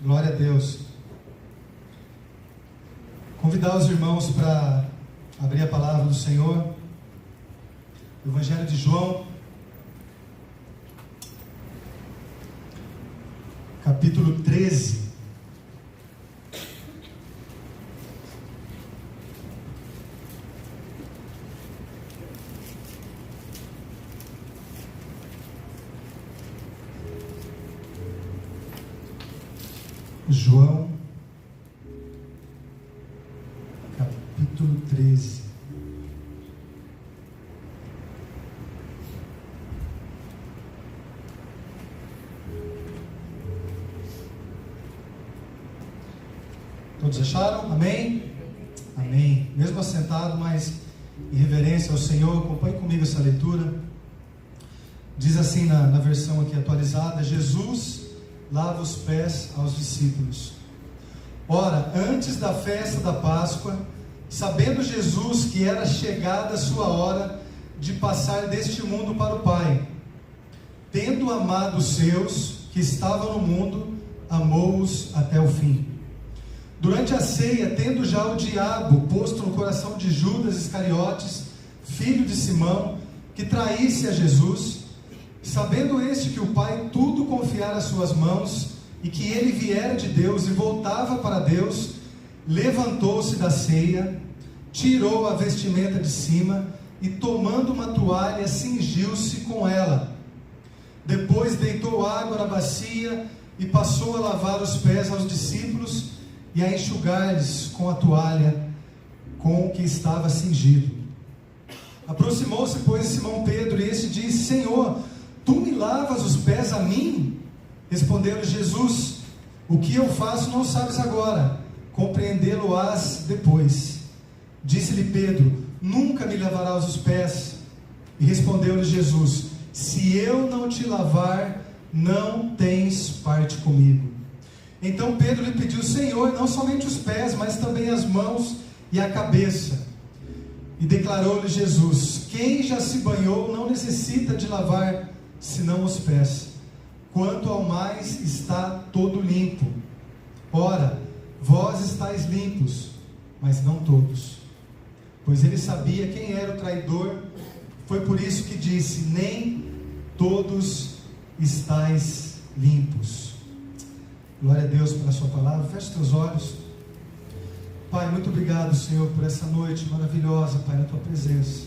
Glória a Deus. Convidar os irmãos para abrir a palavra do Senhor. Evangelho de João, capítulo 13. João, capítulo 13. Todos acharam? Amém? Amém. Mesmo assentado, mas em reverência ao Senhor, acompanhe comigo essa leitura. Diz assim na versão aqui atualizada: Jesus lava os pés aos discípulos. Ora, antes da festa da Páscoa, sabendo Jesus que era chegada a sua hora de passar deste mundo para o Pai, tendo amado os seus que estavam no mundo, amou-os até o fim. Durante a ceia, tendo já o diabo posto no coração de Judas Iscariotes, filho de Simão, que traísse a Jesus, sabendo este que o Pai tudo confiara às suas mãos, e que ele viera de Deus e voltava para Deus, levantou-se da ceia, tirou a vestimenta de cima, e tomando uma toalha, cingiu-se com ela. Depois deitou água na bacia, e passou a lavar os pés aos discípulos, e a enxugar-lhes com a toalha com que estava cingido. Aproximou-se, pois, Simão Pedro, e este disse: Senhor, tu me lavas os pés a mim? Respondeu-lhe Jesus: o que eu faço não sabes agora, compreendê-lo-ás depois. Disse-lhe Pedro: nunca me lavarás os pés. E respondeu-lhe Jesus: se eu não te lavar, não tens parte comigo. Então Pedro lhe pediu: Senhor, não somente os pés, mas também as mãos e a cabeça. E declarou-lhe Jesus: quem já se banhou não necessita de lavar senão os pés, quanto ao mais está todo limpo. Ora, vós estáis limpos, mas não todos. Pois ele sabia quem era o traidor, foi por isso que disse: nem todos estáis limpos. Glória a Deus pela sua palavra. Feche teus olhos. Pai, muito obrigado, Senhor, por essa noite maravilhosa, Pai, na tua presença.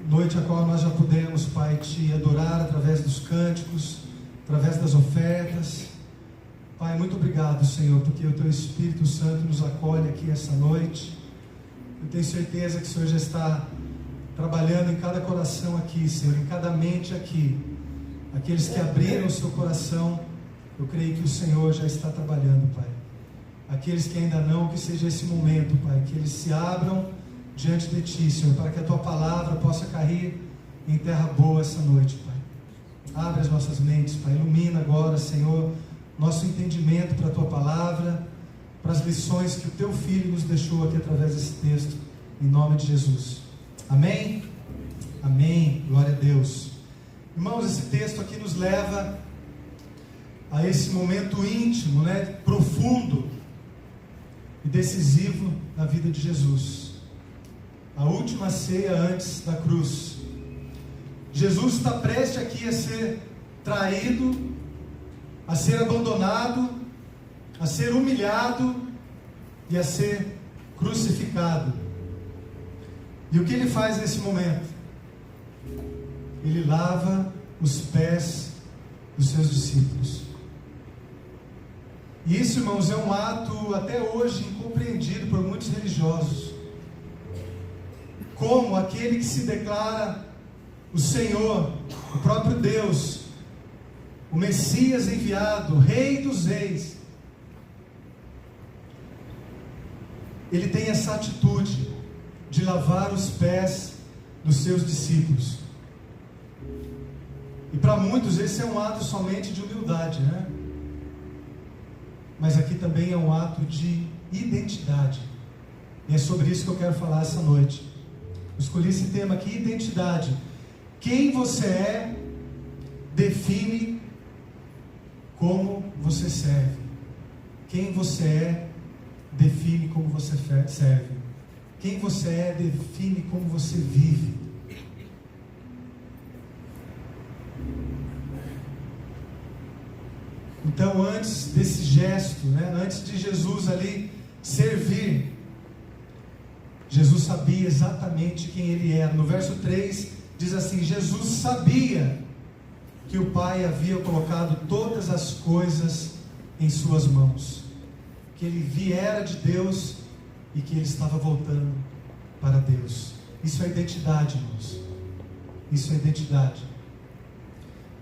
Noite a qual nós já pudemos, Pai, te adorar através dos cânticos, através das ofertas. Pai, muito obrigado, Senhor, porque o teu Espírito Santo nos acolhe aqui essa noite. Eu tenho certeza que o Senhor já está trabalhando em cada coração aqui, Senhor, em cada mente aqui. Aqueles que abriram o seu coração, eu creio que o Senhor já está trabalhando, Pai. Aqueles que ainda não, que seja esse momento, Pai, que eles se abram diante de Ti, Senhor, para que a Tua palavra possa cair em terra boa essa noite, Pai. Abre as nossas mentes, Pai, ilumina agora, Senhor, nosso entendimento para a Tua palavra, para as lições que o Teu Filho nos deixou aqui através desse texto, em nome de Jesus. Amém? Amém. Glória a Deus. Irmãos, esse texto aqui nos leva a esse momento íntimo, profundo e decisivo na vida de Jesus. A última ceia antes da cruz. Jesus está prestes aqui a ser traído, a ser abandonado, a ser humilhado e a ser crucificado. E o que ele faz nesse momento? Ele lava os pés dos seus discípulos. E isso, irmãos, é um ato até hoje incompreendido por muitos religiosos. Como aquele que se declara o Senhor, o próprio Deus, o Messias enviado, o Rei dos Reis, ele tem essa atitude de lavar os pés dos seus discípulos. E para muitos esse é um ato somente de humildade, Mas aqui também é um ato de identidade. E é sobre isso que eu quero falar essa noite. Eu escolhi esse tema aqui, identidade. Quem você é, define como você serve. Quem você é define como você serve. Quem você é define como você vive. Então, antes desse gesto, antes de Jesus ali servir, Jesus sabia exatamente quem ele era. No verso 3 diz assim: Jesus sabia que o Pai havia colocado todas as coisas em suas mãos, que ele viera de Deus e que ele estava voltando para Deus. Isso é identidade, irmãos. Isso é identidade.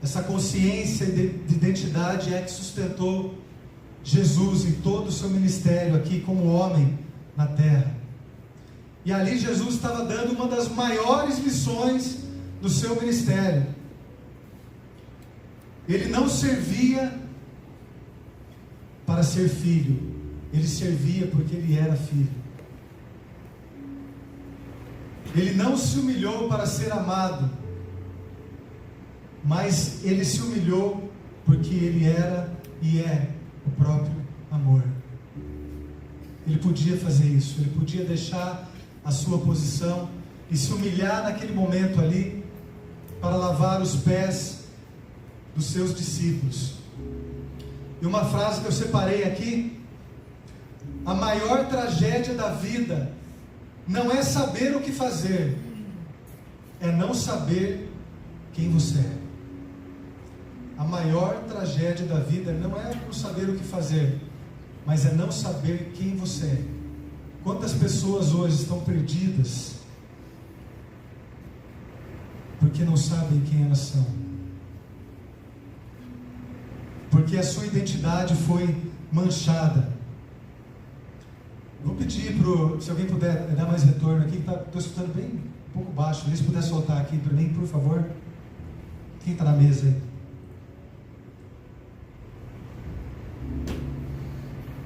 Essa consciência de identidade é que sustentou Jesus em todo o seu ministério aqui como homem na terra. E ali Jesus estava dando uma das maiores lições do seu ministério. Ele não servia para ser filho, ele servia porque ele era filho. Ele não se humilhou para ser amado, mas ele se humilhou porque ele era e é o próprio amor. Ele podia fazer isso, ele podia deixar a sua posição e se humilhar naquele momento ali para lavar os pés dos seus discípulos. E uma frase que eu separei aqui: a maior tragédia da vida não é saber o que fazer, é não saber quem você é. A maior tragédia da vida não é não saber o que fazer, mas é não saber quem você é. Quantas pessoas hoje estão perdidas porque não sabem quem elas são, porque a sua identidade foi manchada. Vou pedir se alguém puder dar mais retorno aqui, estou escutando bem um pouco baixo, se puder soltar aqui para mim, por favor. Quem está na mesa aí?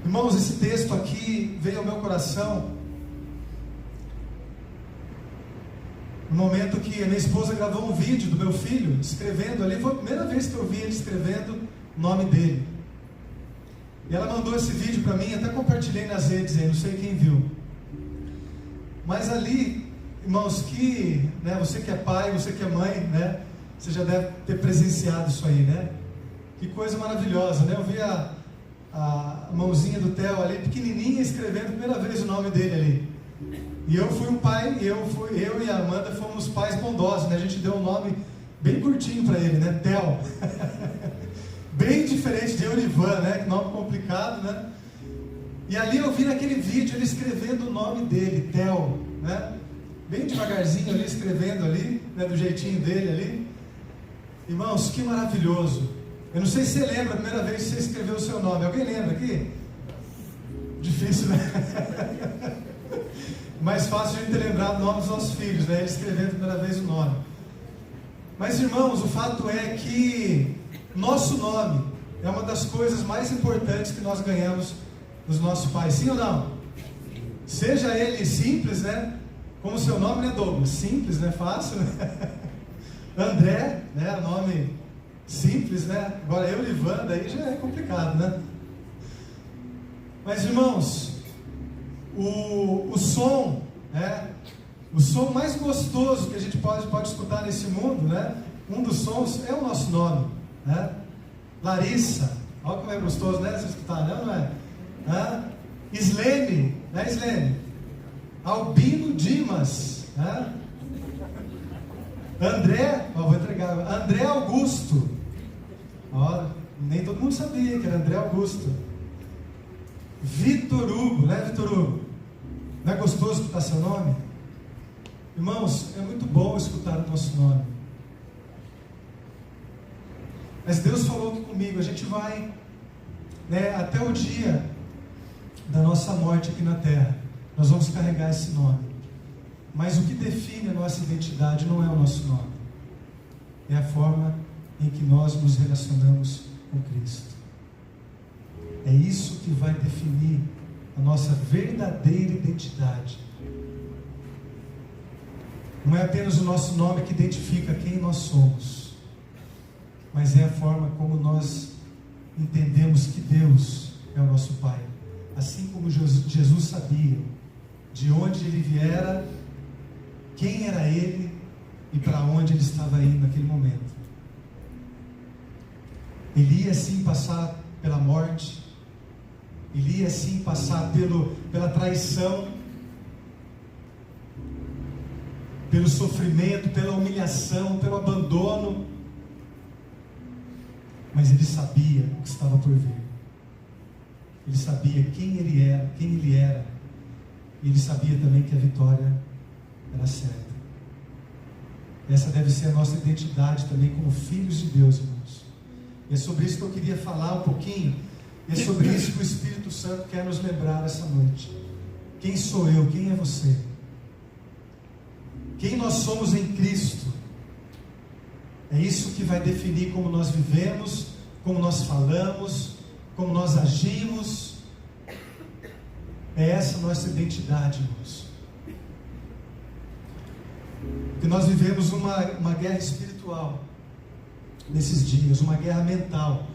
Irmãos, esse texto aqui veio ao meu coração no momento que a minha esposa gravou um vídeo do meu filho escrevendo ali. Foi a primeira vez que eu vi ele escrevendo o nome dele. E ela mandou esse vídeo para mim, até compartilhei nas redes aí, não sei quem viu. Mas ali, irmãos, você que é pai, você que é mãe, você já deve ter presenciado isso aí, Que coisa maravilhosa, Eu vi a mãozinha do Theo ali, pequenininha, escrevendo a primeira vez o nome dele ali. E eu fui um pai, eu e a Amanda fomos pais bondosos, A gente deu um nome bem curtinho para ele, Theo. Bem diferente de Eurivan, Que nome complicado, E ali eu vi naquele vídeo ele escrevendo o nome dele, Theo, Bem devagarzinho ali, escrevendo ali, do jeitinho dele ali. Irmãos, que maravilhoso. Eu não sei se você lembra a primeira vez que você escreveu o seu nome. Alguém lembra aqui? Difícil, Mais fácil a gente ter lembrado o nome dos nossos filhos, Ele escrevendo a primeira vez o nome. Mas, irmãos, o fato é que nosso nome é uma das coisas mais importantes que nós ganhamos dos nossos pais. Sim ou não? Seja ele simples, Como o seu nome, Douglas? Simples, fácil, André, nome simples, Agora Eurivan, daí já é complicado, Mas, irmãos, o som, o som mais gostoso que a gente pode escutar nesse mundo, Um dos sons é o nosso nome, Larissa, olha como é gostoso, você escutar, não é? Islene, Islene? Albino Dimas, André, vou entregar, André Augusto, nem todo mundo sabia que era André Augusto. Vitor Hugo, Vitor Hugo? Não é gostoso escutar seu nome? Irmãos, é muito bom escutar o nosso nome. Mas Deus falou aqui comigo, a gente vai, até o dia da nossa morte aqui na terra, nós vamos carregar esse nome. Mas o que define a nossa identidade não é o nosso nome, é a forma em que nós nos relacionamos com Cristo. É isso que vai definir a nossa verdadeira identidade. Não é apenas o nosso nome que identifica quem nós somos, mas é a forma como nós entendemos que Deus é o nosso Pai. Assim como Jesus sabia de onde ele viera, quem era ele e para onde ele estava indo naquele momento. Ele ia sim passar pela morte, ele ia sim passar pela traição, pelo sofrimento, pela humilhação, pelo abandono, mas ele sabia o que estava por vir. Ele sabia quem ele era, e ele sabia também que a vitória era certa. Essa deve ser a nossa identidade também como filhos de Deus, irmãos. E é sobre isso que eu queria falar um pouquinho, e é sobre isso que o Espírito Santo quer nos lembrar essa noite. Quem sou eu? Quem é você? Quem nós somos em Cristo? É isso que vai definir como nós vivemos, como nós falamos, como nós agimos. É essa nossa identidade, irmãos. Porque nós vivemos uma guerra espiritual nesses dias, uma guerra mental,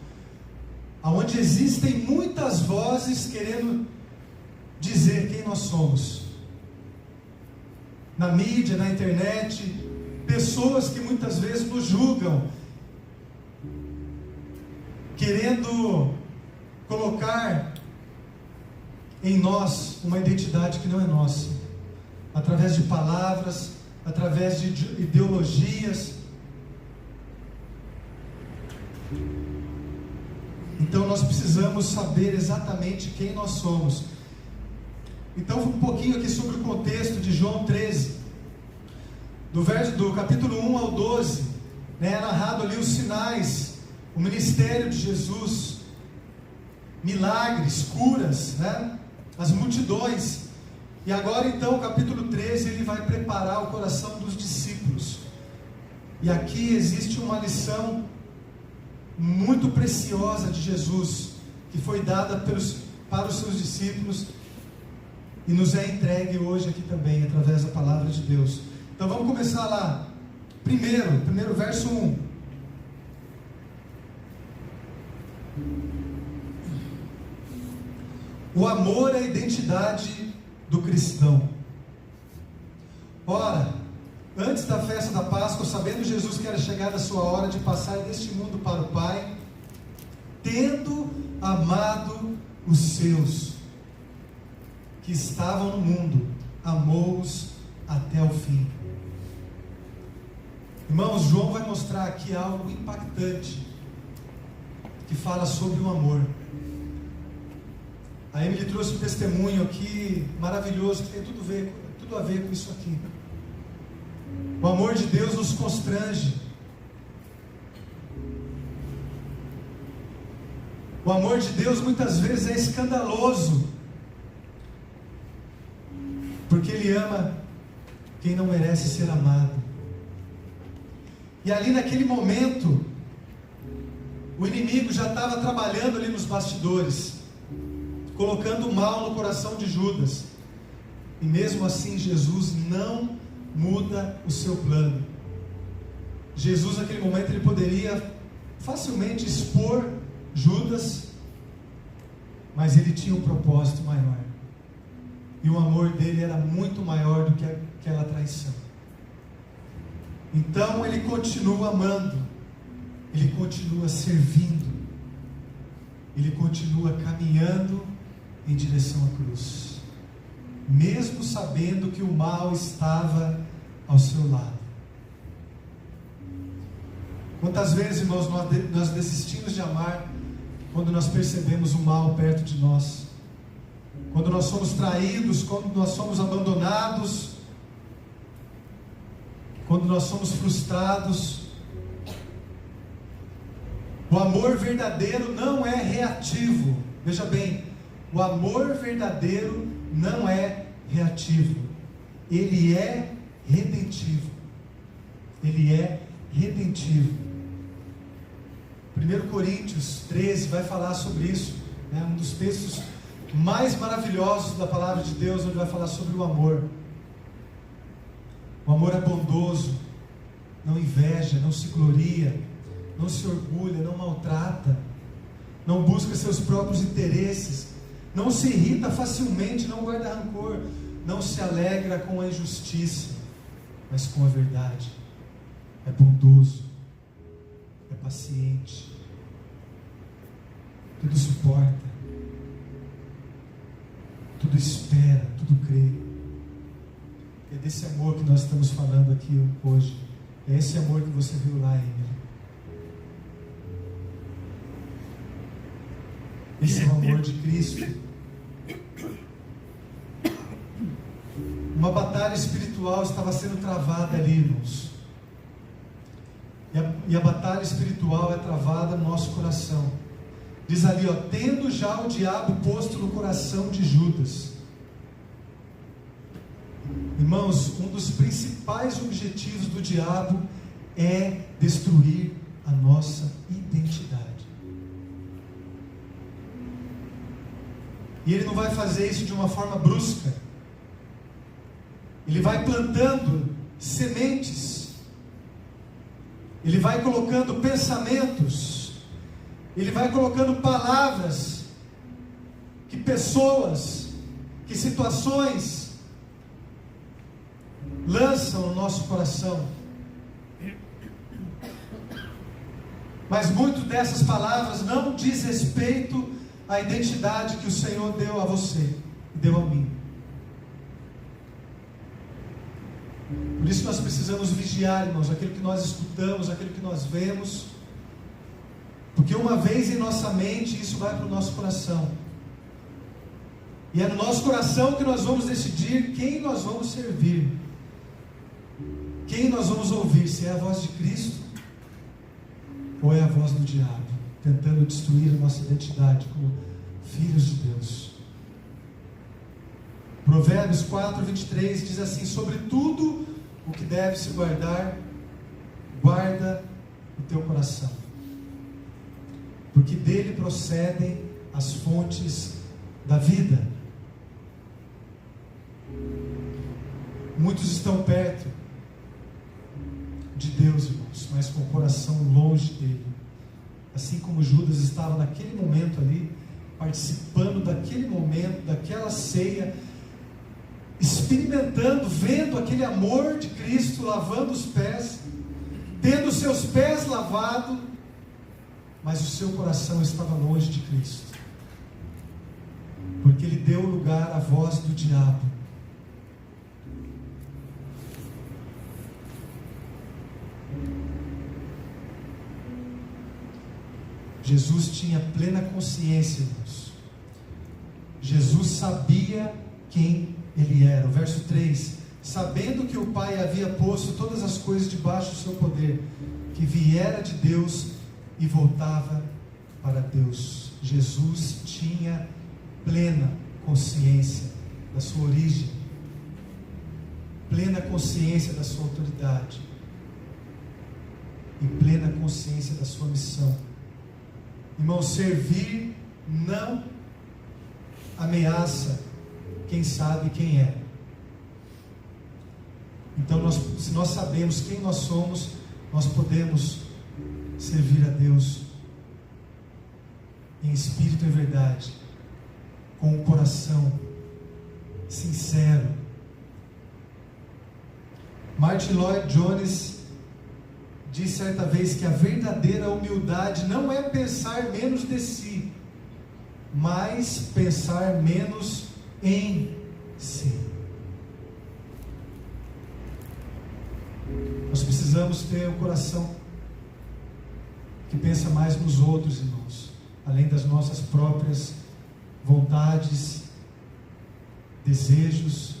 onde existem muitas vozes querendo dizer quem nós somos. Na mídia, na internet, pessoas que muitas vezes nos julgam, querendo colocar em nós uma identidade que não é nossa, através de palavras, através de ideologias. Então nós precisamos saber exatamente quem nós somos. Então um pouquinho aqui sobre o contexto de João 13, do capítulo 1 ao 12, né, é narrado ali os sinais, o ministério de Jesus, milagres, curas, né, as multidões. E agora então o capítulo 13, ele vai preparar o coração dos discípulos. E aqui existe uma lição muito preciosa de Jesus, que foi dada para os seus discípulos, e nos é entregue hoje aqui também, através da palavra de Deus. Então vamos começar lá. Primeiro verso 1. O amor é a identidade do cristão. Ora, antes da festa da Páscoa, sabendo Jesus que era chegada a sua hora de passar deste mundo para o Pai, tendo amado os seus que estavam no mundo, amou-os até o fim. Irmãos, João vai mostrar aqui algo impactante, que fala sobre o amor. A Emily trouxe um testemunho aqui maravilhoso, que tem tudo a ver com isso aqui. O amor de Deus nos constrange. O amor de Deus muitas vezes é escandaloso, porque Ele ama quem não merece ser amado. E ali naquele momento, o inimigo já estava trabalhando ali nos bastidores, colocando mal no coração de Judas. E mesmo assim Jesus não muda o seu plano. Jesus naquele momento ele poderia facilmente expor Judas, mas ele tinha um propósito maior, e o amor dele era muito maior do que aquela traição. Então ele continua amando, ele continua servindo, ele continua caminhando em direção à cruz, mesmo sabendo que o mal estava ao seu lado. Quantas vezes, irmãos, nós desistimos de amar quando nós percebemos o mal perto de nós, quando nós somos traídos, quando nós somos abandonados, quando nós somos frustrados. O amor verdadeiro não é reativo. Veja bem, o amor verdadeiro não é reativo, ele é redentivo. Ele é redentivo. 1 Coríntios 13 vai falar sobre isso, né? Um dos textos mais maravilhosos da palavra de Deus, onde vai falar sobre o amor. O amor é bondoso, não inveja, não se gloria, não se orgulha, não maltrata, não busca seus próprios interesses, não se irrita facilmente, não guarda rancor, não se alegra com a injustiça, mas com a verdade. É bondoso, é paciente, tudo suporta, tudo espera, tudo crê. É desse amor que nós estamos falando aqui hoje. É esse amor que você viu lá, Emily. Esse é o amor de Cristo. Uma batalha espiritual estava sendo travada ali, irmãos. E a batalha espiritual é travada no nosso coração. Diz ali, ó, tendo já o diabo posto no coração de Judas. Irmãos, um dos principais objetivos do diabo é destruir a nossa identidade. E ele não vai fazer isso de uma forma brusca. Ele vai plantando sementes. Ele vai colocando pensamentos. Ele vai colocando palavras que pessoas, que situações lançam no nosso coração. Mas muito dessas palavras não diz respeito à identidade que o Senhor deu a você e deu a mim. Por isso nós precisamos vigiar, irmãos, aquilo que nós escutamos, aquilo que nós vemos, porque uma vez em nossa mente isso vai para o nosso coração, e é no nosso coração que nós vamos decidir quem nós vamos servir, quem nós vamos ouvir, se é a voz de Cristo ou é a voz do diabo, tentando destruir a nossa identidade como filhos de Deus. Provérbios 4:23 diz assim: sobre tudo o que deve se guardar, guarda o teu coração, porque dele procedem as fontes da vida. Muitos estão perto de Deus, irmãos, mas com o coração longe dele, assim como Judas estava naquele momento ali, participando daquele momento, daquela ceia, experimentando, vendo aquele amor de Cristo, lavando os pés, tendo os seus pés lavados, mas o seu coração estava longe de Cristo, porque ele deu lugar à voz do diabo. Jesus tinha plena consciência, irmãos. Jesus sabia quem ele era. O verso 3: sabendo que o Pai havia posto todas as coisas debaixo do seu poder, que viera de Deus e voltava para Deus. Jesus tinha plena consciência da sua origem, plena consciência da sua autoridade e plena consciência da sua missão. Irmão, servir não ameaça quem sabe quem é. Então, se nós sabemos quem nós somos, nós podemos servir a Deus em espírito e em verdade, com o coração sincero. Martin Lloyd Jones disse certa vez que a verdadeira humildade não é pensar menos de si, mas pensar menos em si. Nós precisamos ter um coração que pensa mais nos outros, irmãos, além das nossas próprias vontades, desejos,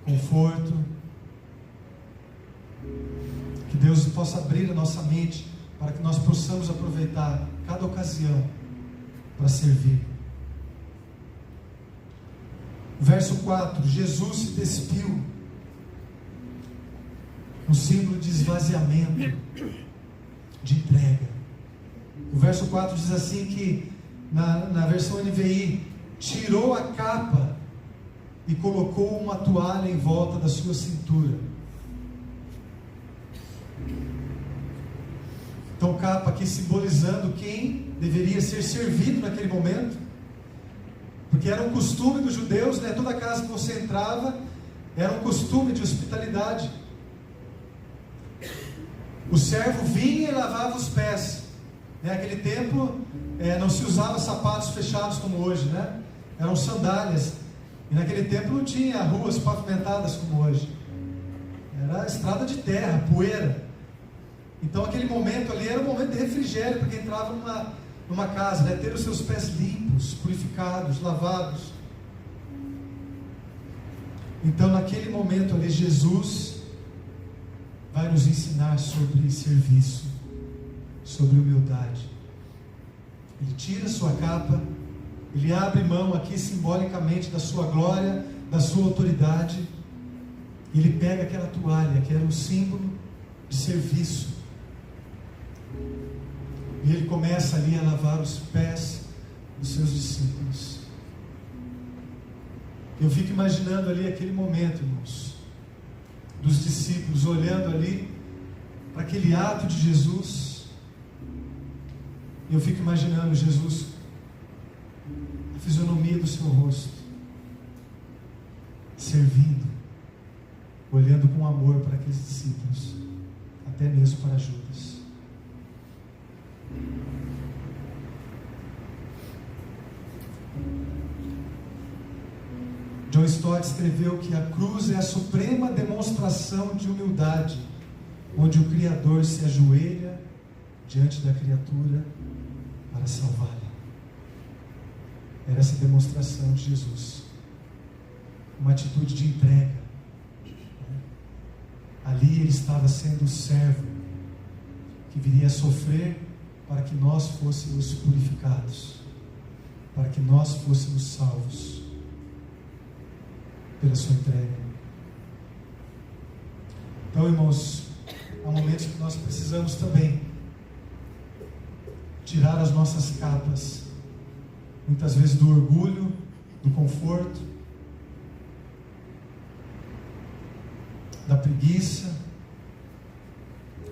conforto. Que Deus possa abrir a nossa mente para que nós possamos aproveitar cada ocasião para servir. Verso 4: Jesus se despiu, um símbolo de esvaziamento, de entrega. O verso 4 diz assim que na versão NVI: tirou a capa e colocou uma toalha em volta da sua cintura. Então Então, capa aqui simbolizando quem deveria ser servido naquele momento, porque era um costume dos judeus, né? Toda casa que você entrava era um costume de hospitalidade. O servo vinha e lavava os pés. Naquele tempo não se usava sapatos fechados como hoje, né? Eram sandálias. E naquele tempo não tinha ruas pavimentadas como hoje. Era estrada de terra, poeira. Então aquele momento ali era um momento de refrigério para quem entrava numa casa, né? Ter os seus pés limpos, purificados, lavados. Então naquele momento ali Jesus vai nos ensinar sobre serviço, sobre humildade. Ele tira a sua capa, ele abre mão aqui simbolicamente da sua glória, da sua autoridade, e ele pega aquela toalha que era um símbolo de serviço, e ele começa ali a lavar os pés dos seus discípulos. Eu fico imaginando ali aquele momento, irmãos, dos discípulos olhando ali para aquele ato de Jesus. Eu fico imaginando Jesus, a fisionomia do seu rosto, servindo, olhando com amor para aqueles discípulos, até mesmo para Judas. John Stott escreveu que a cruz é a suprema demonstração de humildade, onde o Criador se ajoelha diante da criatura para salvá-la. Era essa demonstração de Jesus, uma atitude de entrega. Ali ele estava sendo o servo que viria a sofrer para que nós fôssemos purificados, para que nós fôssemos salvos pela sua entrega. Então, irmãos, há momentos que nós precisamos também tirar as nossas capas, muitas vezes do orgulho, do conforto, da preguiça,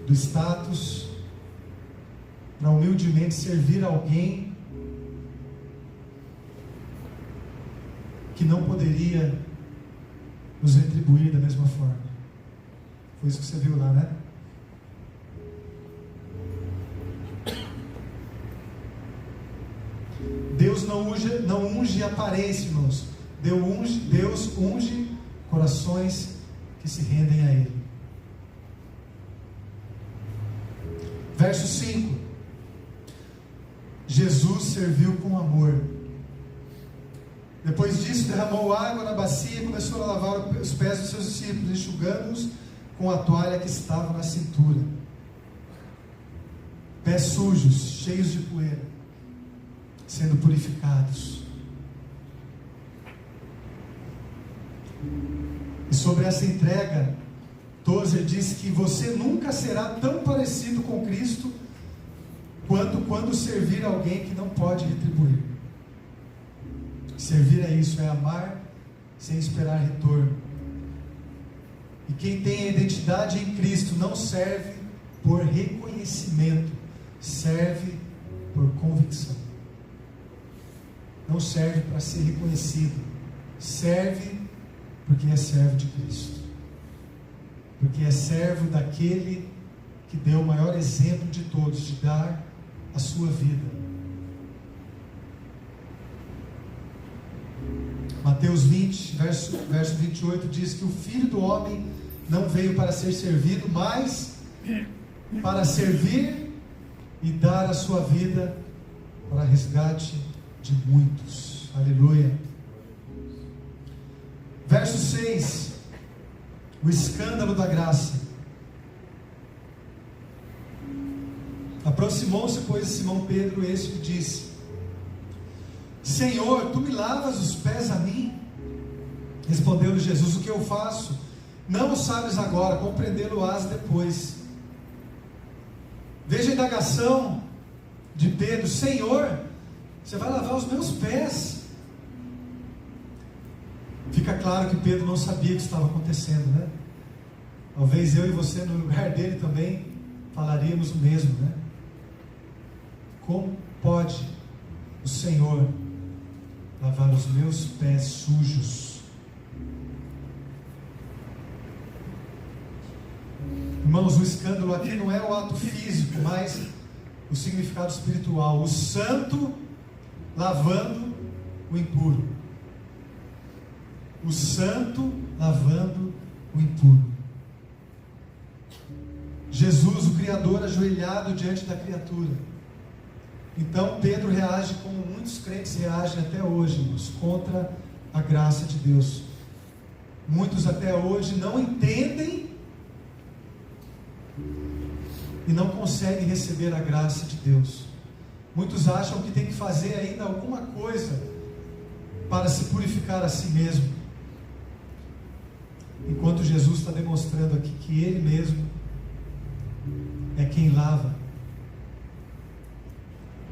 do status, para humildemente servir alguém que não poderia nos retribuir da mesma forma. Foi isso que você viu lá, né? Deus não unge aparência, irmãos. Deus unge corações que se rendem a Ele. Verso 5. Jesus serviu com amor. Depois disso, derramou água na bacia e começou a lavar os pés dos seus discípulos, enxugando-os com a toalha que estava na cintura. Pés sujos, cheios de poeira, sendo purificados. E sobre essa entrega, Tozer diz que você nunca será tão parecido com Cristo quanto quando servir alguém que não pode retribuir. Servir é isso, é amar sem esperar retorno. E quem tem a identidade em Cristo não serve por reconhecimento, serve por convicção. Não serve para ser reconhecido, serve porque é servo de Cristo, porque é servo daquele que deu o maior exemplo de todos, de dar a sua vida. Mateus 20, verso 28 diz que o Filho do Homem não veio para ser servido, mas para servir e dar a sua vida para resgate de muitos. Aleluia. Verso 6, o escândalo da graça. Aproximou-se, pois, Simão Pedro, este lhe disse: Senhor, tu me lavas os pés a mim? Respondeu-lhe Jesus: o que eu faço, não o sabes agora, compreendê-lo-ás depois. Veja a indagação de Pedro: Senhor, você vai lavar os meus pés? Fica claro que Pedro não sabia o que estava acontecendo, né? Talvez eu e você, no lugar dele também, falaríamos o mesmo, né? como pode o Senhor lavar os meus pés sujos? Irmãos, o escândalo aqui não é o ato físico, mas o significado espiritual. O santo lavando o impuro. O santo lavando o impuro. Jesus, o Criador, ajoelhado diante da criatura. Então Pedro reage como muitos crentes reagem até hoje, irmãos, contra a graça de Deus. Muitos até hoje não entendem e não conseguem receber a graça de Deus. Muitos acham que tem que fazer ainda alguma coisa para se purificar a si mesmo, enquanto Jesus está demonstrando aqui que Ele mesmo é quem lava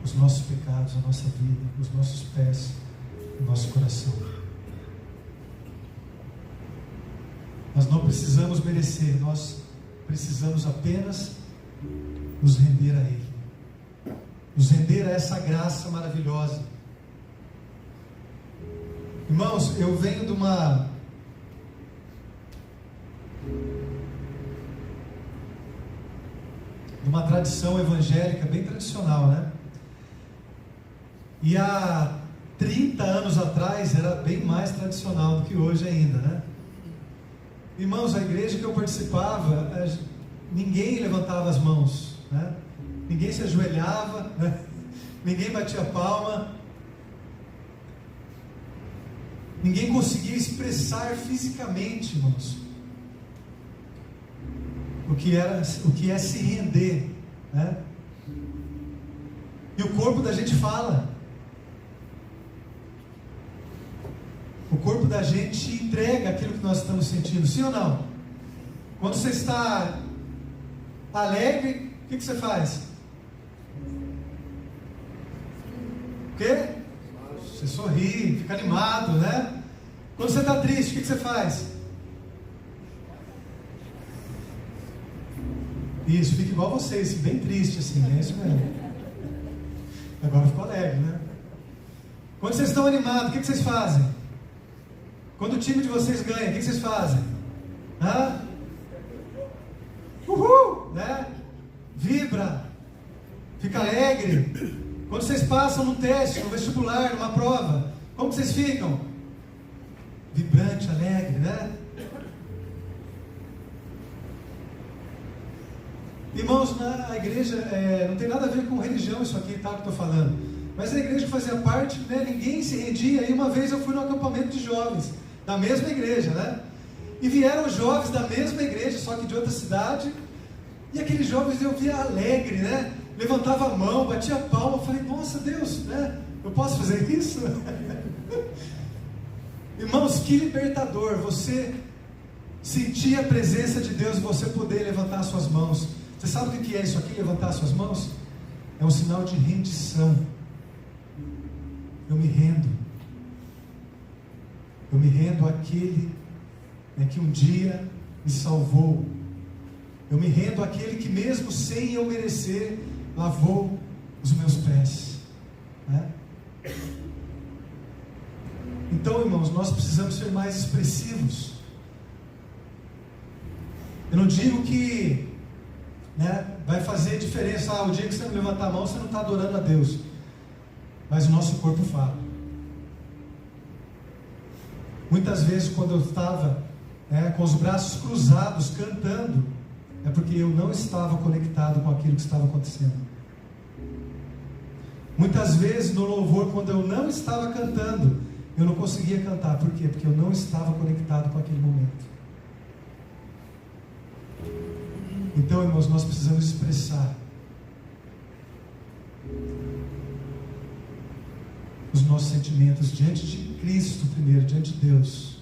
os nossos pecados, a nossa vida, os nossos pés, o nosso coração. Nós não precisamos merecer, nós precisamos apenas nos render a Ele, nos render a essa graça maravilhosa. Irmãos, eu venho de uma tradição evangélica bem tradicional, né? E há 30 anos atrás era bem mais tradicional do que hoje ainda, né? Irmãos, a igreja que eu participava, ninguém levantava as mãos, né? Ninguém se ajoelhava, né? Ninguém batia palma, ninguém conseguia expressar fisicamente, irmãos, o que é se render, né? E o corpo da gente fala, o corpo da gente entrega aquilo que nós estamos sentindo, sim ou não? Quando você está alegre, o que você faz? O quê? Você sorri, fica animado, né? Quando você está triste, o que você faz? Isso, fica igual vocês, bem triste assim, é isso mesmo. Agora ficou alegre, né? Quando vocês estão animados, o que vocês fazem? Quando o time de vocês ganha, o que vocês fazem? Hã? Uhul! Né? Vibra, fica alegre. Quando vocês passam num teste, no vestibular, numa prova, como vocês ficam? Vibrante, alegre, né? Irmãos, na igreja, não tem nada a ver com religião isso aqui, tá, que eu estou falando. Mas a igreja que fazia parte, né, ninguém se rendia. E uma vez eu fui no acampamento de jovens, da mesma igreja, né? E vieram jovens da mesma igreja, só que de outra cidade. E aqueles jovens eu via alegre, né? Levantava a mão, batia a palma. Eu falei, nossa Deus, né? Eu posso fazer isso? Irmãos, que libertador você sentir a presença de Deus e você poder levantar suas mãos. Você sabe o que é isso aqui, levantar suas mãos? É um sinal de rendição. Eu me rendo. Eu me rendo àquele que um dia me salvou. Eu me rendo àquele que mesmo sem eu merecer, lavou os meus pés, né? Então, irmãos, nós precisamos ser mais expressivos. Eu não digo que, né, vai fazer diferença, o dia que você não levantar a mão, você não está adorando a Deus, mas o nosso corpo fala. Muitas vezes quando eu estava com os braços cruzados, cantando, é porque eu não estava conectado com aquilo que estava acontecendo. Muitas vezes no louvor, quando eu não estava cantando, eu não conseguia cantar. Por quê? Porque eu não estava conectado com aquele momento. Então, irmãos, nós precisamos expressar os nossos sentimentos diante de Cristo primeiro, diante de Deus,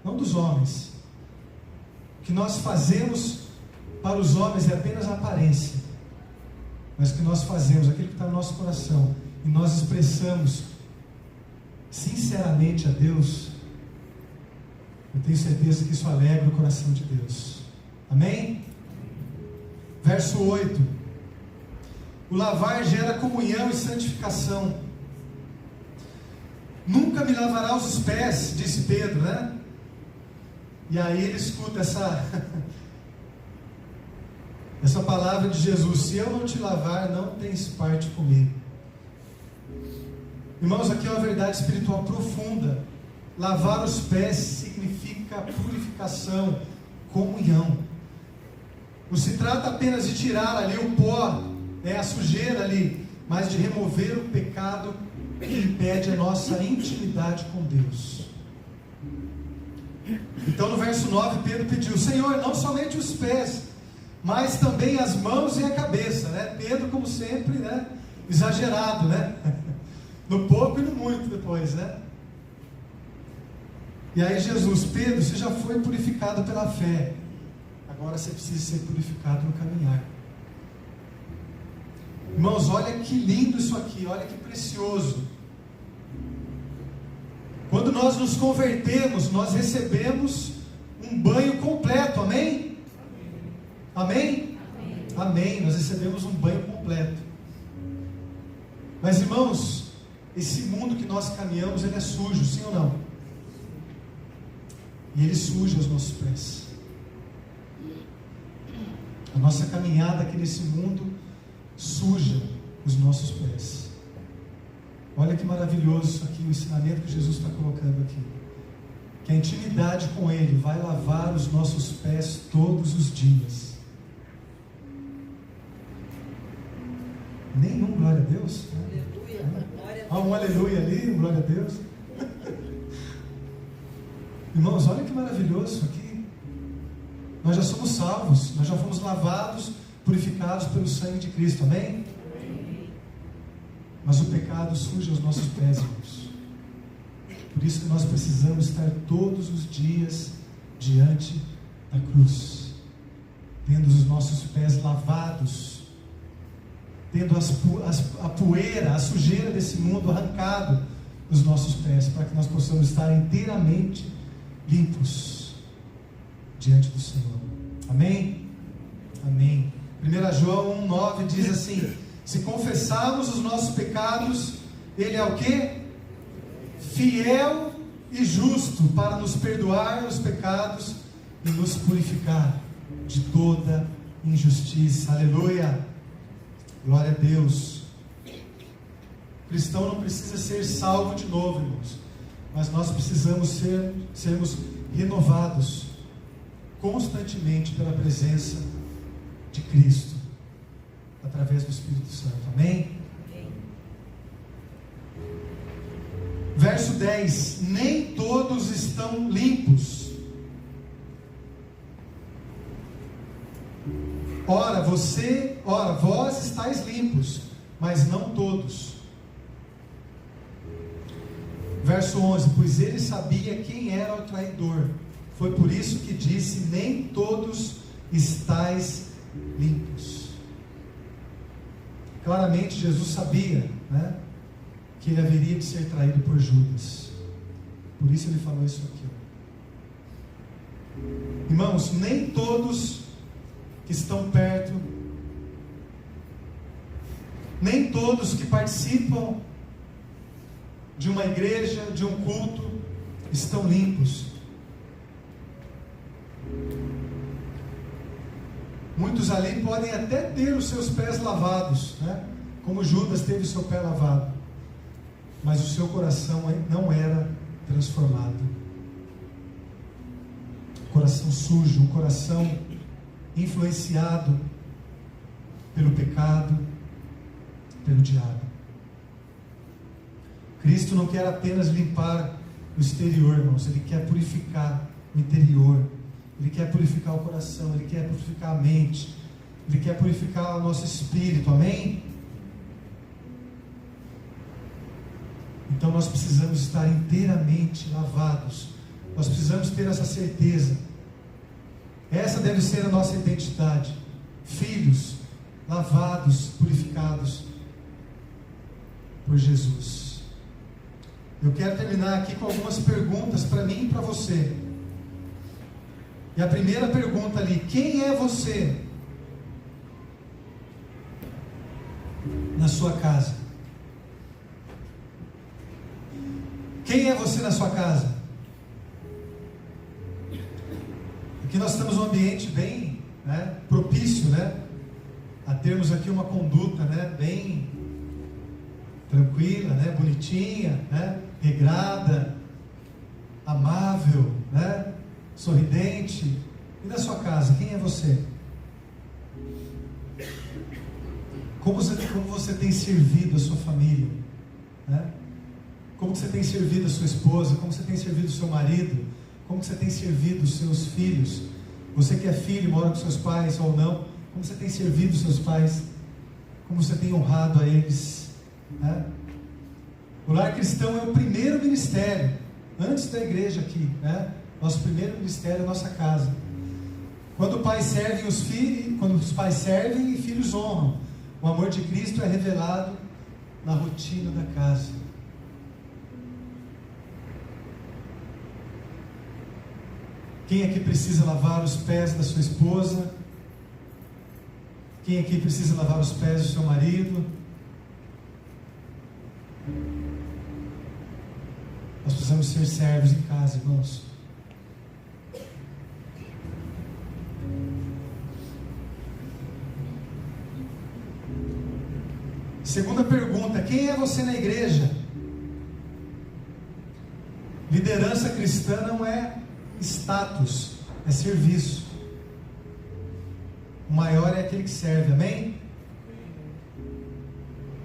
não dos homens. O que nós fazemos para os homens é apenas a aparência, mas o que nós fazemos, aquilo que está no nosso coração, e nós expressamos sinceramente a Deus, eu tenho certeza que isso alegra o coração de Deus. Amém? Verso 8: O lavar gera comunhão e santificação. Nunca me lavará os pés, disse Pedro, né? E aí ele escuta essa palavra de Jesus: se eu não te lavar, não tens parte comigo. Irmãos, aqui é uma verdade espiritual profunda. Lavar os pés significa purificação, comunhão. Não se trata apenas de tirar ali o pó, a sujeira ali, mas de remover o pecado que impede a nossa intimidade com Deus. Então no verso 9 Pedro pediu: Senhor, não somente os pés, mas também as mãos e a cabeça, né? Pedro, como sempre, né? Exagerado, né? No pouco e no muito depois, né? E aí Jesus: Pedro, você já foi purificado pela fé, agora você precisa ser purificado no caminhar. Irmãos, olha que lindo isso aqui, olha que precioso. Quando nós nos convertemos, nós recebemos um banho completo, amém? Amém? Amém? Amém, nós recebemos um banho completo. Mas irmãos, esse mundo que nós caminhamos, ele é sujo, sim ou não? E ele suja os nossos pés. A nossa caminhada aqui nesse mundo suja os nossos pés. Olha que maravilhoso isso aqui, o ensinamento que Jesus está colocando aqui. Que a intimidade com Ele vai lavar os nossos pés todos os dias. Nenhum glória a Deus? Aleluia. Há um aleluia ali, glória a Deus. Irmãos, olha que maravilhoso isso aqui. Nós já somos salvos, nós já fomos lavados, purificados pelo sangue de Cristo, amém? Amém. Mas o pecado suja os nossos pés, irmãos. Por isso que nós precisamos estar todos os dias diante da cruz, tendo os nossos pés lavados, tendo a poeira, a sujeira desse mundo arrancado dos nossos pés, para que nós possamos estar inteiramente limpos diante do Senhor. Amém? Amém. 1 João 1,9 diz assim: se confessarmos os nossos pecados, Ele é o quê? Fiel e justo para nos perdoar os pecados e nos purificar de toda injustiça. Aleluia! Glória a Deus. O cristão não precisa ser salvo de novo, irmãos, mas nós precisamos sermos renovados constantemente pela presença de Cristo, através do Espírito Santo, amém? Amém. Verso 10: nem todos estão limpos. Ora, vós estáis limpos, mas não todos. Verso 11: pois ele sabia quem era o traidor, foi por isso que disse: nem todos estáis limpos. Claramente Jesus sabia, né, que ele haveria de ser traído por Judas. Por isso ele falou isso aqui. Irmãos, nem todos que estão perto, nem todos que participam de uma igreja, de um culto, estão limpos. Muitos ali podem até ter os seus pés lavados, né? Como Judas teve o seu pé lavado, mas o seu coração não era transformado. Coração sujo, um coração influenciado pelo pecado, pelo diabo. Cristo não quer apenas limpar o exterior, irmãos, Ele quer purificar o interior. Ele quer purificar o coração, Ele quer purificar a mente, Ele quer purificar o nosso espírito, amém? Então nós precisamos estar inteiramente lavados, nós precisamos ter essa certeza. Essa deve ser a nossa identidade: filhos lavados, purificados por Jesus. Eu quero terminar aqui com algumas perguntas para mim e para você. E a primeira pergunta ali: quem é você? sua casa? Quem é você na sua casa? Aqui nós temos um ambiente bem, propício, a termos aqui uma conduta, bem tranquila, bonitinha, regrada, amável, sorridente. E na sua casa, quem é você? Como você tem servido a sua família? Como você tem servido a sua esposa? Como você tem servido o seu marido? Como você tem servido os seus filhos? Você que é filho, mora com seus pais ou não, como você tem servido os seus pais? Como você tem honrado a eles? O lar cristão é o primeiro ministério, antes da igreja aqui, Nosso primeiro ministério é a nossa casa. Quando pais servem os filhos, quando os pais servem e filhos honram, o amor de Cristo é revelado na rotina da casa. Quem aqui precisa lavar os pés da sua esposa? Quem aqui precisa lavar os pés do seu marido? Nós precisamos ser servos em casa, irmãos. Segunda pergunta: quem é você na igreja? Liderança cristã não é status, é serviço. O maior é aquele que serve, amém?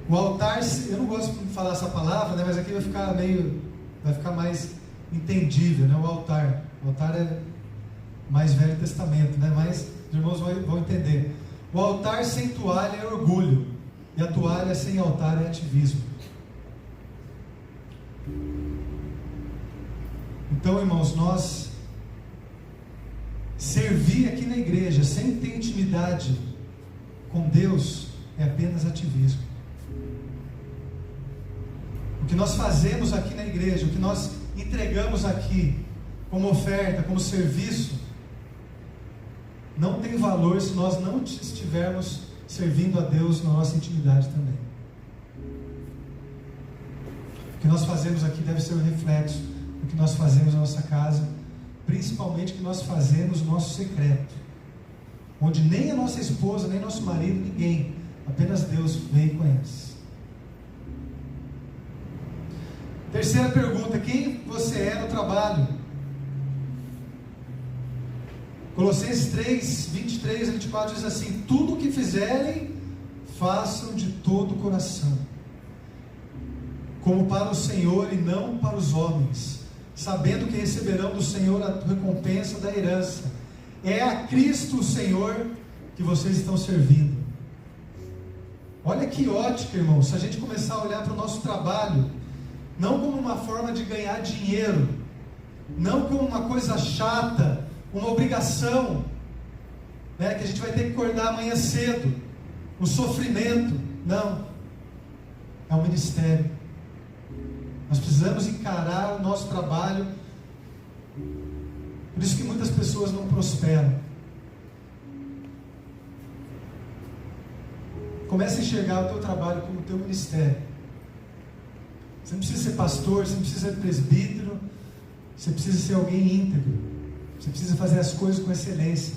O altar, eu não gosto de falar essa palavra, mas aqui vai ficar mais entendível, O altar é mais Velho Testamento, mas os irmãos vão entender. O altar sem toalha é orgulho, e a toalha sem altar é ativismo. Então, irmãos, nós servir aqui na igreja sem ter intimidade com Deus é apenas ativismo. O que nós fazemos aqui na igreja, o que nós entregamos aqui como oferta, como serviço, não tem valor se nós não estivermos servindo a Deus na nossa intimidade também. O que nós fazemos aqui deve ser um reflexo do que nós fazemos na nossa casa, principalmente o que nós fazemos no nosso secreto, onde nem a nossa esposa, nem nosso marido, ninguém, apenas Deus vê e conhece. Terceira pergunta: quem você é no trabalho? Colossenses 3, 23 a 24 diz assim: tudo o que fizerem, façam de todo o coração, como para o Senhor e não para os homens, sabendo que receberão do Senhor a recompensa da herança. É a Cristo o Senhor que vocês estão servindo. Olha que ótica, irmão, se a gente começar a olhar para o nosso trabalho, não como uma forma de ganhar dinheiro, não como uma coisa chata, uma obrigação, que a gente vai ter que acordar amanhã cedo, um sofrimento. Não, é um ministério. Nós precisamos encarar o nosso trabalho. Por isso que muitas pessoas não prosperam. Comece a enxergar o teu trabalho como o teu ministério. Você não precisa ser pastor, você não precisa ser presbítero, você precisa ser alguém íntegro. Você precisa fazer as coisas com excelência.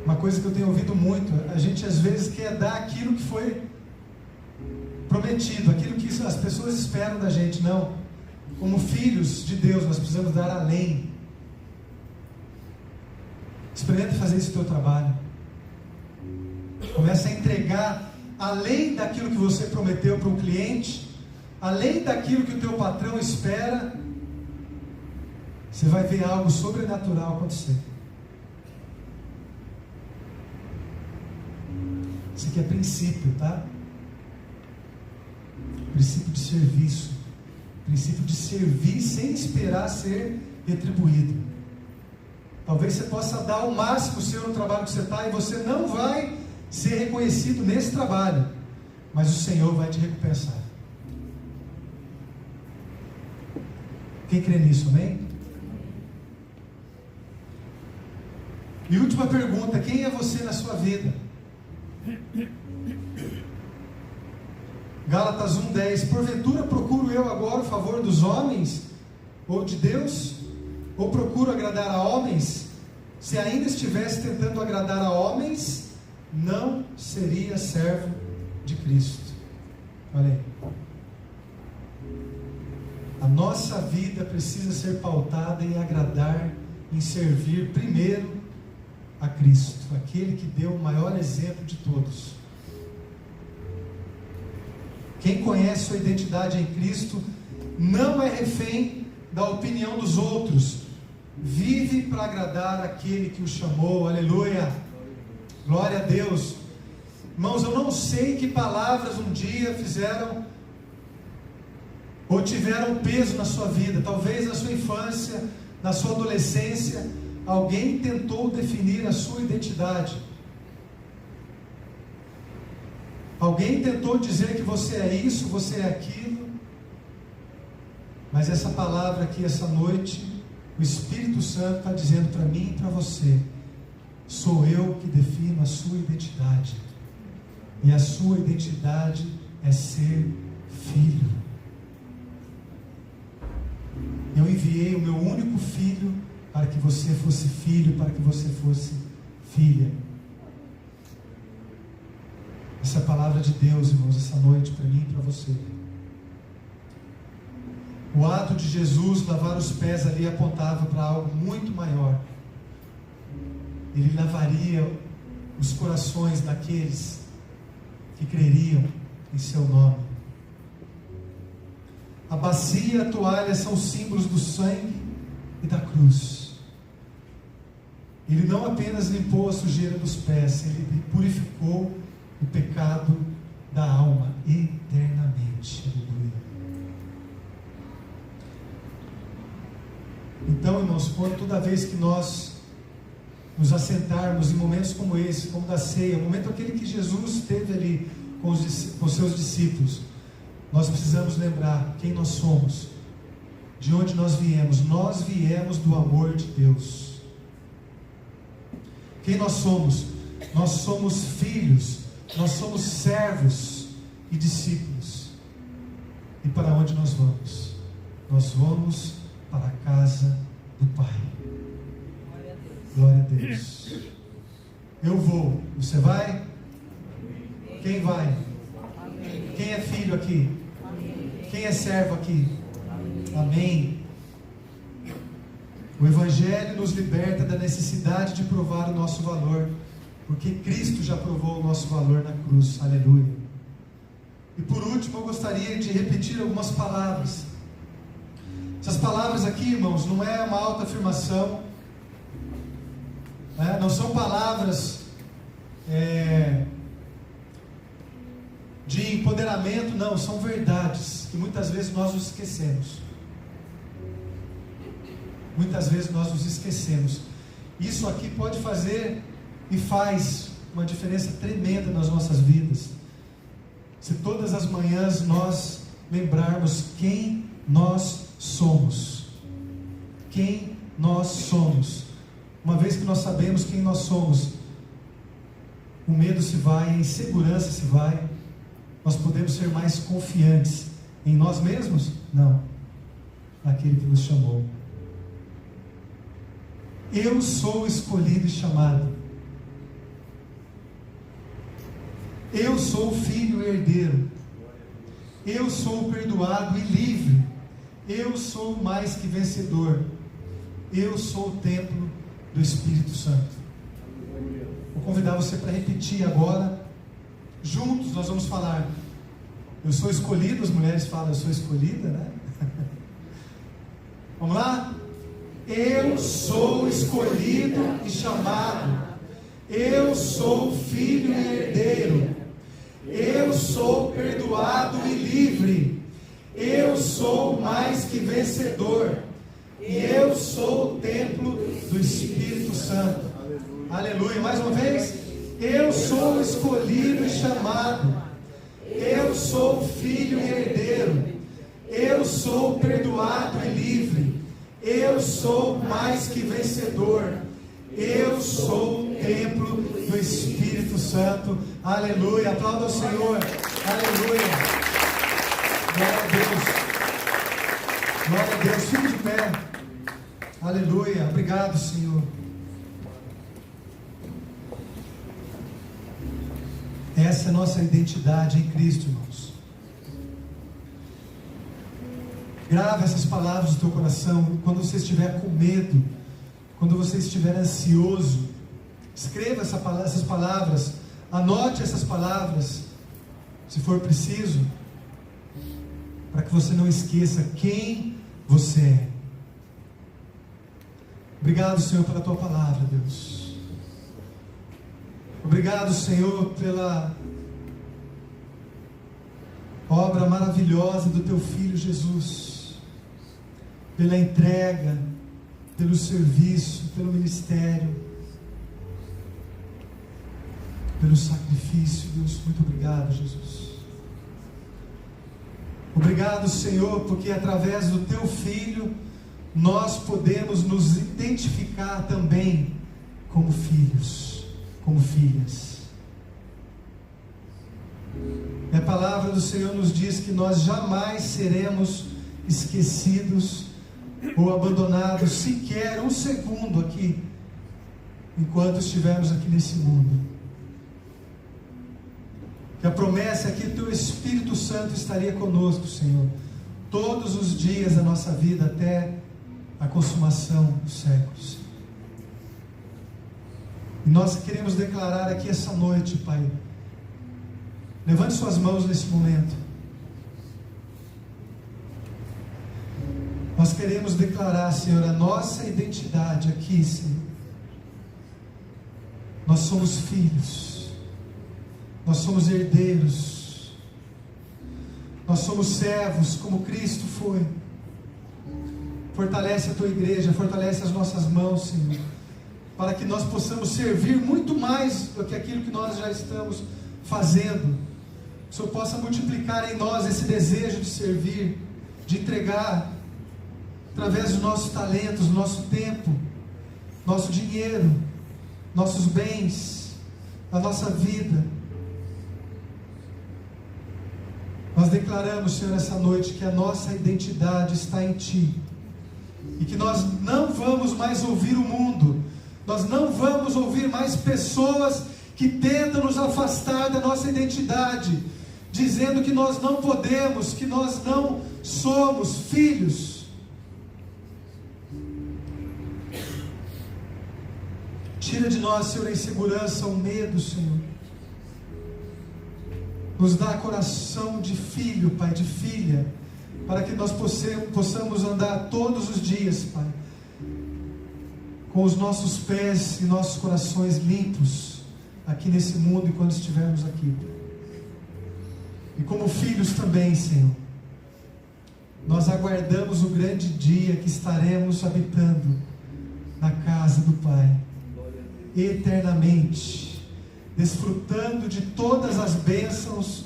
Uma coisa que eu tenho ouvido muito: a gente às vezes quer dar aquilo que foi prometido, aquilo que as pessoas esperam da gente. Não, como filhos de Deus, nós precisamos dar além. Experimenta fazer isso no teu trabalho. Comece a entregar além daquilo que você prometeu para um cliente, além daquilo que o teu patrão espera. Você vai ver algo sobrenatural acontecer. Isso aqui é princípio, tá? Princípio de serviço. Princípio de servir sem esperar ser retribuído. Talvez você possa dar o máximo seu no trabalho que você está, e você não vai ser reconhecido nesse trabalho, mas o Senhor vai te recompensar. Quem crê nisso, amém? E última pergunta: quem é você na sua vida? Gálatas 1:10: porventura procuro eu agora o favor dos homens ou de Deus? Ou procuro agradar a homens? Se ainda estivesse tentando agradar a homens, não seria servo de Cristo. Olha aí. A nossa vida precisa ser pautada em agradar, em servir primeiro a Cristo, aquele que deu o maior exemplo de todos. Quem conhece sua identidade em Cristo não é refém da opinião dos outros, vive para agradar aquele que o chamou. Aleluia, glória a Deus. Irmãos, eu não sei que palavras um dia fizeram ou tiveram peso na sua vida. Talvez na sua infância, na sua adolescência, alguém tentou definir a sua identidade. Alguém tentou dizer que você é isso, você é aquilo. Mas essa palavra aqui, essa noite, o Espírito Santo está dizendo para mim e para você: sou eu que defino a sua identidade. E a sua identidade é ser filho. Eu enviei o meu único filho para que você fosse filho, para que você fosse filha. Essa é a palavra de Deus, irmãos, essa noite, para mim e para você. O ato de Jesus lavar os pés ali apontava para algo muito maior. Ele lavaria os corações daqueles que creriam em seu nome. A bacia e a toalha são símbolos do sangue e da cruz. Ele não apenas limpou a sujeira dos pés, ele purificou o pecado da alma eternamente. Aleluia. Então, irmãos, toda vez que nós nos assentarmos em momentos como esse, como da ceia, o momento aquele que Jesus teve ali com os seus discípulos, nós precisamos lembrar quem nós somos, de onde nós viemos. Nós viemos do amor de Deus. Quem nós somos? Nós somos filhos, nós somos servos e discípulos. E para onde nós vamos? Nós vamos para a casa do Pai. Glória a Deus. Eu vou. Você vai? Quem vai? Quem é filho aqui? Quem é servo aqui? Amém. O Evangelho nos liberta da necessidade de provar o nosso valor, porque Cristo já provou o nosso valor na cruz. Aleluia. E por último, eu gostaria de repetir algumas palavras. Essas palavras aqui, irmãos, não é uma autoafirmação, não são palavras de empoderamento, não, são verdades que muitas vezes nós nos esquecemos. Muitas vezes nós nos esquecemos. Isso aqui pode fazer e faz uma diferença tremenda nas nossas vidas, se todas as manhãs nós lembrarmos quem nós somos. Quem nós somos. Uma vez que nós sabemos quem nós somos, o medo se vai, a insegurança se vai. Nós podemos ser mais confiantes em nós mesmos? Não, naquele que nos chamou. Eu sou escolhido e chamado. Eu sou filho e herdeiro. Eu sou perdoado e livre. Eu sou mais que vencedor. Eu sou o templo do Espírito Santo. Vou convidar você para repetir agora. Juntos nós vamos falar: eu sou escolhido. As mulheres falam: eu sou escolhida, né? Vamos lá? Eu sou escolhido e chamado. Eu sou filho e herdeiro. Eu sou perdoado e livre. Eu sou mais que vencedor. E eu sou o templo do Espírito Santo. Aleluia. Mais uma vez. Eu sou escolhido e chamado. Eu sou filho e herdeiro. Eu sou perdoado e livre. Eu sou mais que vencedor. Eu sou o templo do Espírito Santo. Aleluia. Aplauda o Senhor. Aleluia. Glória a Deus. Glória a Deus. Fique de pé. Aleluia. Obrigado, Senhor. Essa é a nossa identidade em Cristo, irmãos. Grave essas palavras no teu coração. Quando você estiver com medo, quando você estiver ansioso, escreva essas palavras, anote essas palavras, se for preciso, para que você não esqueça quem você é. Obrigado, Senhor, pela tua palavra, Deus. Obrigado, Senhor, pela obra maravilhosa do teu Filho Jesus, pela entrega, pelo serviço, pelo ministério, pelo sacrifício. Deus, muito obrigado, Jesus. Obrigado, Senhor, porque através do teu Filho nós podemos nos identificar também como filhos, como filhas. E a palavra do Senhor nos diz que nós jamais seremos esquecidos ou abandonados sequer um segundo aqui, enquanto estivermos aqui nesse mundo. Que a promessa é que o teu Espírito Santo estaria conosco, Senhor, todos os dias da nossa vida até a consumação dos séculos. E nós queremos declarar aqui essa noite, Pai. Levante suas mãos nesse momento. Nós queremos declarar, Senhor, a nossa identidade aqui, Senhor. Nós somos filhos. Nós somos herdeiros. Nós somos servos, como Cristo foi. Fortalece a tua igreja, fortalece as nossas mãos, Senhor, para que nós possamos servir muito mais do que aquilo que nós já estamos fazendo. O Senhor possa multiplicar em nós esse desejo de servir, de entregar, através dos nossos talentos, nosso tempo, nosso dinheiro, nossos bens, a nossa vida. Nós declaramos, Senhor, essa noite que a nossa identidade está em Ti, e que nós não vamos mais ouvir o mundo, nós não vamos ouvir mais pessoas que tentam nos afastar da nossa identidade, dizendo que nós não podemos, que nós não somos filhos. Tira de nós, Senhor, a insegurança, o medo, Senhor. Nos dá coração de filho, Pai, de filha, para que nós possamos andar todos os dias, Pai, com os nossos pés e nossos corações limpos, aqui nesse mundo e quando estivermos aqui. E como filhos também, Senhor, nós aguardamos o grande dia que estaremos habitando na casa do Pai, eternamente, desfrutando de todas as bênçãos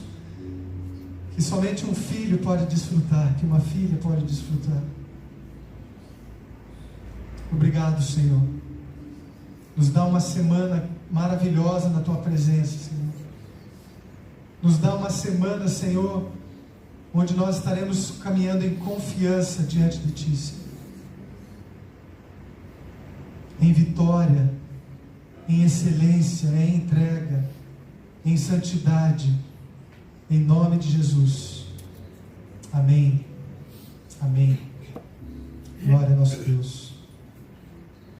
que somente um filho pode desfrutar, que uma filha pode desfrutar. Obrigado, Senhor. Nos dá uma semana maravilhosa na Tua presença, Senhor. Nos dá uma semana, Senhor, onde nós estaremos caminhando em confiança diante de Ti, Senhor. Em vitória, em excelência, em entrega, em santidade, em nome de Jesus. Amém. Amém. Glória a nosso Deus.